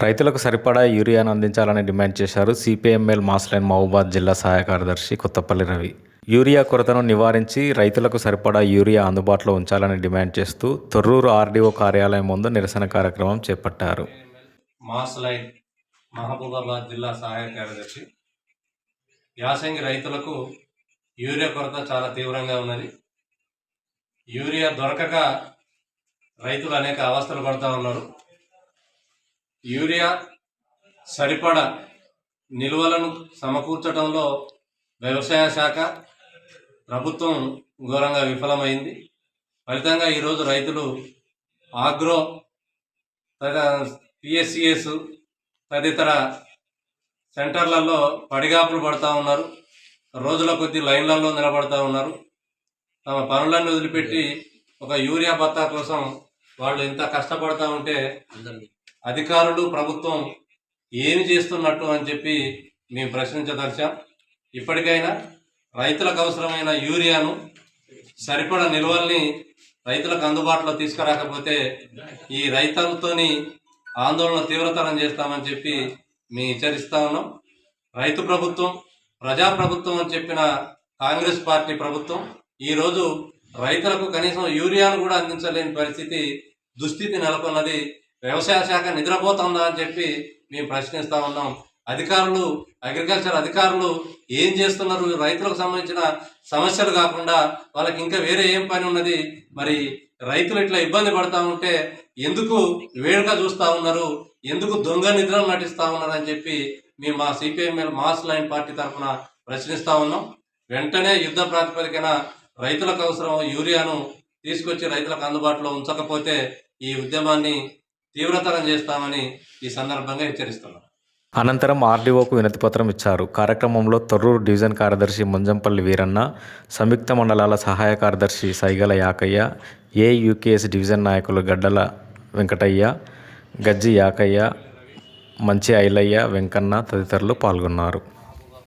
రైతులకు సరిపడా యూరియాను అందించాలని డిమాండ్ చేశారు సిపిఎంఎల్ మాస్ లైన్ మహబూబాద్ జిల్లా సహాయ కార్యదర్శి కొత్తపల్లి రవి. యూరియా కొరతను నివారించి రైతులకు సరిపడా యూరియా అందుబాటులో ఉంచాలని డిమాండ్ చేస్తూ తొర్రూరు ఆర్డీఓ కార్యాలయం ముందు నిరసన కార్యక్రమం చేపట్టారు. మాస్ లైన్ మహబూబాబాద్ జిల్లా సహాయ కార్యదర్శి. యాసంగి రైతులకు యూరియా కొరత చాలా తీవ్రంగా ఉన్నది. యూరియా దొరకక రైతులు అనేక అవస్థలు పడుతూ ఉన్నారు. యూరియా సరిపడ నిల్వలను సమకూర్చడంలో వ్యవసాయ శాఖ ప్రభుత్వం ఘోరంగా విఫలమైంది. ఫలితంగా ఈరోజు రైతులు ఆగ్రో పిఎస్సిఎస్ తదితర సెంటర్లలో పడిగాపులు పడుతూ ఉన్నారు. రోజుల కొద్ది లైన్లలో నిలబడుతూ ఉన్నారు. తమ పనులన్నీ వదిలిపెట్టి ఒక యూరియా బత్తా కోసం వాళ్ళు ఎంత కష్టపడుతూ ఉంటే అధికారులు ప్రభుత్వం ఏమి చేస్తున్నట్టు అని చెప్పి మేము ప్రశ్నించదలిచాం. ఇప్పటికైనా రైతులకు అవసరమైన యూరియాను సరిపడ నిల్వల్ని రైతులకు అందుబాటులో తీసుకురాకపోతే ఈ రైతులతోని ఆందోళన తీవ్రతరం చేస్తామని చెప్పి మేము హెచ్చరిస్తా ఉన్నాం. రైతు ప్రభుత్వం, ప్రజాప్రభుత్వం అని చెప్పిన కాంగ్రెస్ పార్టీ ప్రభుత్వం ఈరోజు రైతులకు కనీసం యూరియాను కూడా అందించలేని దుస్థితి నెలకొన్నది. వ్యవసాయ శాఖ నిద్రపోతుందా అని చెప్పి మేము ప్రశ్నిస్తా ఉన్నాం. అధికారులు, అగ్రికల్చర్ అధికారులు ఏం చేస్తున్నారు? రైతులకు సంబంధించిన సమస్యలు కాకుండా వాళ్ళకి ఇంకా వేరే ఏం పని ఉన్నది? మరి రైతులు ఇట్లా ఇబ్బంది పడతా ఉంటే ఎందుకు వేడుక చూస్తూ ఉన్నారు? ఎందుకు దొంగ నిద్రలు నటిస్తూ ఉన్నారు అని చెప్పి మేము మా సిపిఎంఎల్ మాస్ లైన్ పార్టీ తరఫున ప్రశ్నిస్తూ ఉన్నాం. వెంటనే యుద్ధ ప్రాతిపదికన రైతులకు అవసరం యూరియాను తీసుకొచ్చి రైతులకు అందుబాటులో ఉంచకపోతే ఈ ఉద్యమాన్ని తీవ్రతరం చేస్తామని ఈ సందర్భంగా హెచ్చరిస్తున్నాం. అనంతరం ఆర్డీఓకు వినతిపత్రం ఇచ్చారు. కార్యక్రమంలో తొర్రూరు డివిజన్ కార్యదర్శి ముంజంపల్లి వీరన్న, సంయుక్త మండలాల సహాయ కార్యదర్శి సైగల యాకయ్య, ఏయుకేఎస్ డివిజన్ నాయకులు గడ్డల వెంకటయ్య, గజ్జి యాకయ్య, మంచి ఐలయ్య, వెంకన్న తదితరులు పాల్గొన్నారు.